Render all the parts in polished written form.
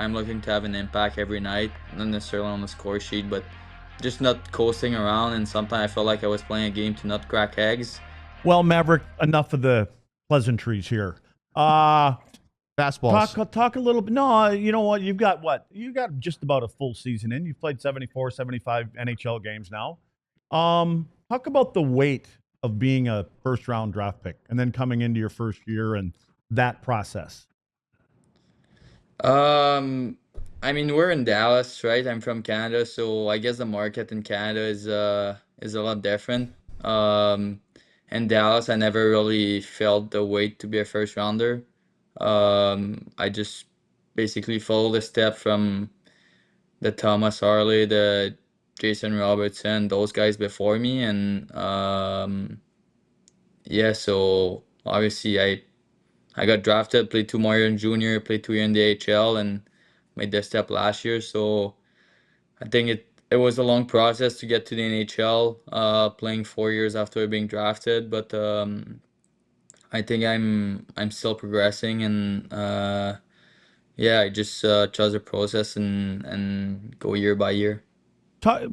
I'm looking to have an impact every night, not necessarily on the score sheet, but just not coasting around. And sometimes I felt like I was playing a game to not crack eggs. Well, Mavrik, enough of the pleasantries here. Fastballs. Talk a little bit. No, you know what? You've got just about a full season in. You've played 74, 75 NHL games now. Talk about the weight of being a first-round draft pick and then coming into your first year and that process. I mean, we're in Dallas, right? I'm from Canada, so I guess the market in Canada is a lot different. In Dallas, I never really felt the weight to be a first rounder. I just basically followed the step from the Thomas Harley, the Jason Robertson, those guys before me, and yeah, so obviously I got drafted, played 2 more years in junior, played 2 years in the AHL, and made the step last year. So I think it was a long process to get to the NHL, playing 4 years after being drafted. But I think I'm still progressing, and yeah, I just trust the process and go year by year.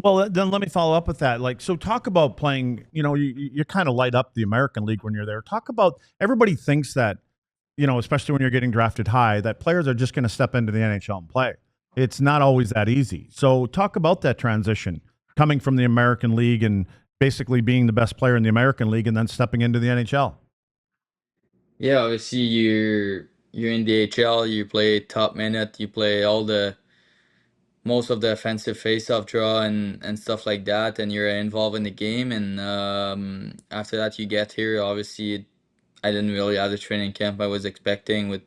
Well, then let me follow up with that. So talk about playing. You kind of light up the American League when you're there. Talk about everybody thinks that, especially when you're getting drafted high, that players are just going to step into the NHL and play. It's not always that easy. So talk about that transition coming from the American League and basically being the best player in the American League and then stepping into the NHL. Yeah, obviously you're in the AHL, you play top minute, you play most of the offensive face-off draw and stuff like that, and you're involved in the game. And after that, you get here. Obviously, I didn't really have the training camp I was expecting with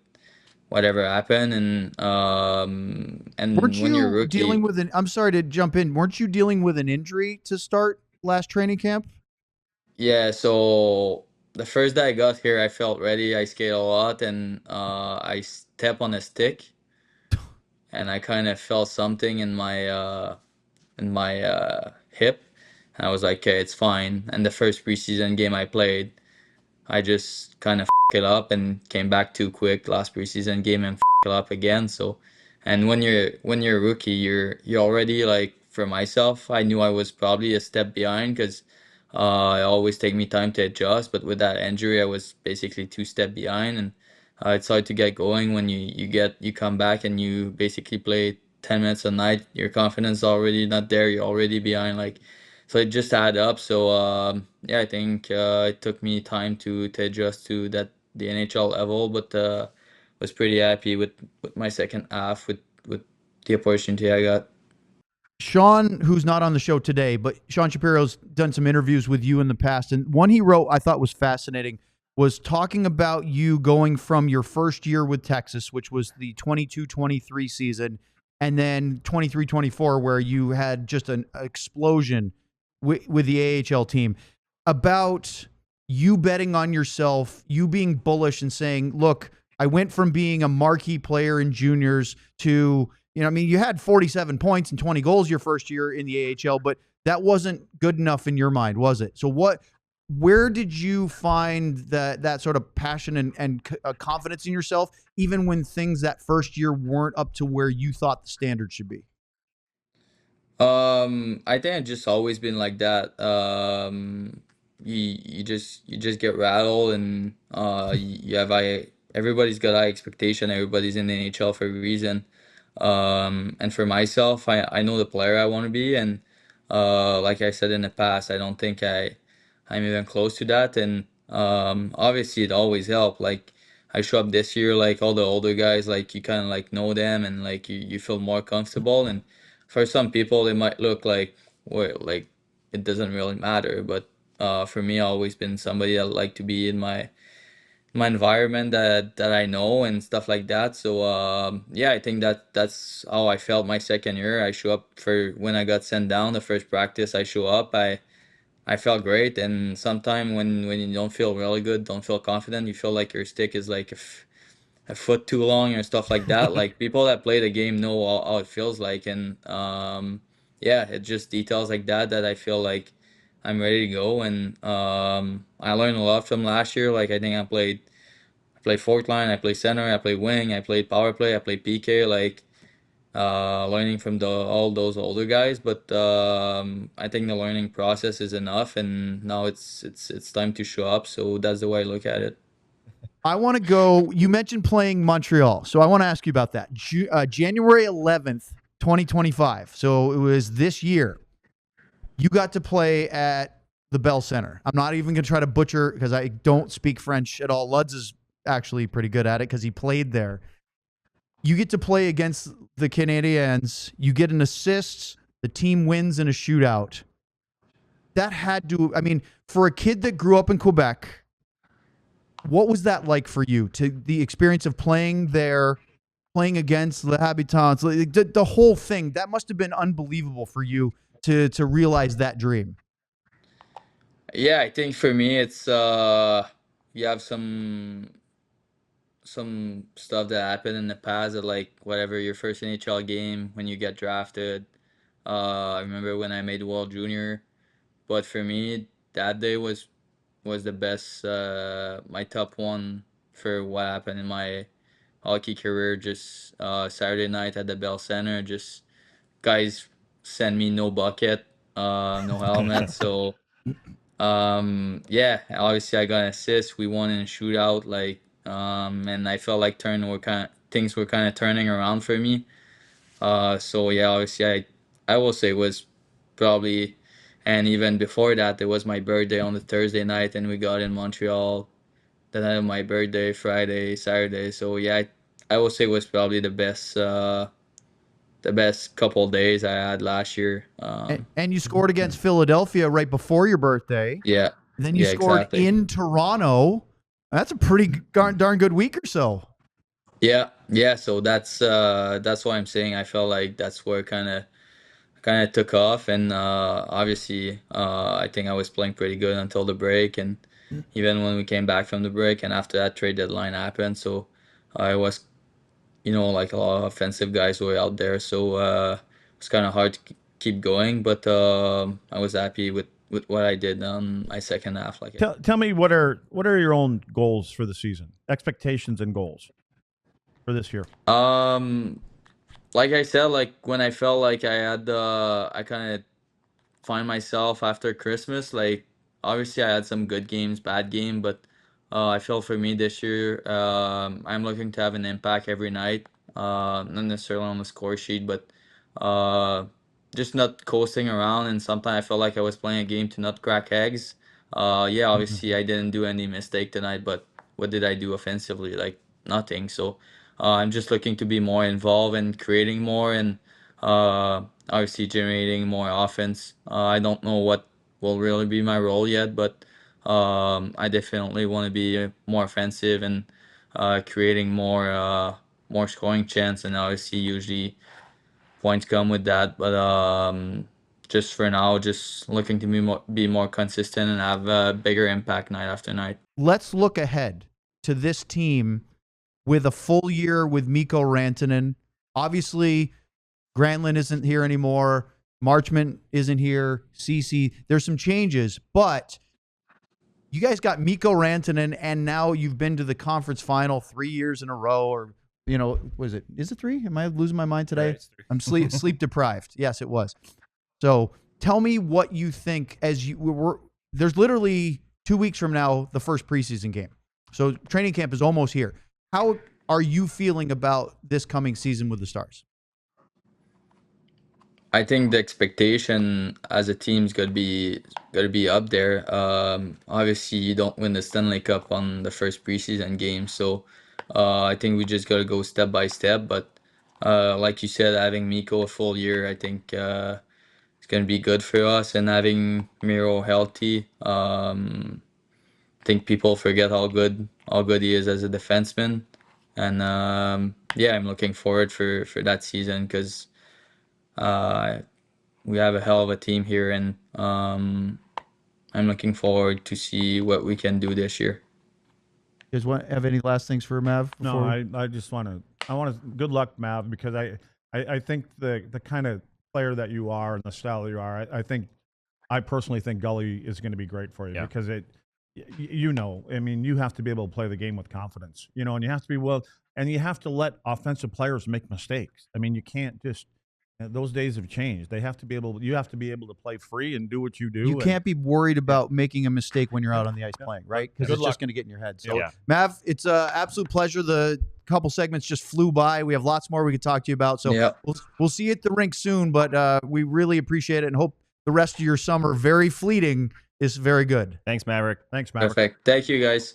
whatever happened, and Weren't when you're a you rookie, dealing with I'm sorry to jump in. Weren't you dealing with an injury to start last training camp? yeah. So the first day I got here, I felt ready. I skated a lot, and I stepped on a stick, and I kind of felt something in my hip. And I was like, okay, it's fine. And the first preseason game I played, I just kind of it up and came back too quick last preseason game and it up again. So, and when you're a rookie, you're already like, for myself, I knew I was probably a step behind because it always take me time to adjust. But with that injury, I was basically 2 step behind, and it's hard to get going when you come back and you basically play 10 minutes a night. Your confidence is already not there. You're already behind. Like, so it just add up. So yeah, I think it took me time to adjust to the NHL level, but was pretty happy with my second half with the opportunity I got. Sean, who's not on the show today, but Sean Shapiro's done some interviews with you in the past. And one he wrote I thought was fascinating was talking about you going from your first year with Texas, which was the 22-23 season, and then 23-24, where you had just an explosion with the AHL team, about you betting on yourself, you being bullish and saying, look, I went from being a marquee player in juniors to, you had 47 points and 20 goals your first year in the AHL, but that wasn't good enough in your mind, was it? So where did you find that sort of passion and confidence in yourself, even when things that first year weren't up to where you thought the standard should be? I think I've just always been like that. You just get rattled, and you have everybody's got high expectation. Everybody's in the NHL for a reason. And for myself, I know the player I want to be, and like I said in the past, I don't think I'm even close to that. And obviously it always helped. Like, I show up this year, like all the older guys, like you kind of like know them, and like you feel more comfortable. And for some people, it might look like, well, like it doesn't really matter. But for me, I always been somebody that like to be in my environment that I know and stuff like that. So yeah, I think that's how I felt my second year. I show up for when I got sent down the first practice. I show up. I felt great. And sometimes when you don't feel really good, don't feel confident, you feel like your stick is like a foot too long or stuff like that. Like, people that play the game know how it feels like. And yeah, it just details like that I feel like I'm ready to go. And I learned a lot from last year. Like, I think I played fourth line, I played center, I played wing, I played power play, I played PK. Like, learning from all those older guys. But I think the learning process is enough, and now it's time to show up. So that's the way I look at it. I want to go. You mentioned playing Montreal, so I want to ask you about that. January 11th, 2025. So it was this year. You got to play at the Bell Center. I'm not even going to try to butcher because I don't speak French at all. Luds is actually pretty good at it because he played there. You get to play against the Canadiens. You get an assist. The team wins in a shootout. That had to, I mean, for a kid that grew up in Quebec, what was that like for you? To the experience of playing there, playing against the Habitants, the whole thing, that must have been unbelievable for you to realize that dream. Yeah, I think for me it's you have some stuff that happened in the past that, like, whatever, your first NHL game when you get drafted. I remember when I made World Junior, but for me that day was the best, my top one for what happened in my hockey career. Just Saturday night at the Bell Center, just guys send me no bucket, no helmet. So yeah, obviously I got an assist. We won in a shootout, like, and I felt like things were kind of turning around for me. So yeah, obviously I will say it was probably, and even before that, it was my birthday on the Thursday night, and we got in Montreal the night of my birthday, Friday, Saturday. So yeah, I will say it was probably the best couple of days I had last year. And you scored against Philadelphia right before your birthday. Yeah, And then you yeah, scored exactly. in Toronto. That's a pretty darn good week or so. Yeah, yeah. So that's why I'm saying I felt like that's where kind of took off, and obviously I think I was playing pretty good until the break, and even when we came back from the break, and after that trade deadline happened. So I was, like, a lot of offensive guys were out there, so it's kind of hard to keep going. But I was happy with what I did on my second half. Like, Tell me what are your own goals for the season, expectations and goals for this year? like I said, like, when I felt like I kind of find myself after Christmas. Like, obviously I had some good games, bad game, but I feel for me this year, I'm looking to have an impact every night. Not necessarily on the score sheet, but uh, just not coasting around. And sometimes I felt like I was playing a game to not crack eggs. Yeah, obviously I didn't do any mistake tonight, but what did I do offensively? Like, nothing. So I'm just looking to be more involved and creating more, and obviously generating more offense. I don't know what will really be my role yet, but I definitely want to be more offensive and creating more scoring chance, and obviously usually points come with that. But just for now, just looking to be more consistent and have a bigger impact night after night. Let's look ahead to this team with a full year with Mikko Rantanen. Obviously, Granlund isn't here anymore. Marchment isn't here. CC, there's some changes, but you guys got Mikko Rantanen, and now you've been to the conference final 3 years in a row, or is it 3? Am I losing my mind today? Yeah, it's 3. I'm sleep deprived. Yes, it was. So tell me what you think there's literally 2 weeks from now, the first preseason game. So training camp is almost here. How are you feeling about this coming season with the Stars? I think the expectation as a team's gotta be up there. Obviously, you don't win the Stanley Cup on the first preseason game, so I think we just gotta go step by step. But like you said, having Miko a full year, I think it's gonna be good for us, and having Miro healthy. I think people forget how good he is as a defenseman, and yeah, I'm looking forward for that season because. We have a hell of a team here, and I'm looking forward to see what we can do this year. You guys have any last things for Mav? No, I just want to good luck, Mav, because I think the kind of player that you are and the style that you are, I personally think Gully is going to be great for you, Yeah. because you know, I mean, you have to be able to play the game with confidence, you know, and you have to be and you have to let offensive players make mistakes. I mean, you can't just. Those days have changed. You have to be able to play free and do what you do. You can't be worried about making a mistake when you're out on the ice playing, right? Because it's just going to get in your head. So, Mav, it's an absolute pleasure. The couple segments just flew by. We have lots more we could talk to you about. So we'll see you at the rink soon, but we really appreciate it and hope the rest of your summer, very fleeting, is very good. Thanks, Mavrik. Perfect. Thank you, guys.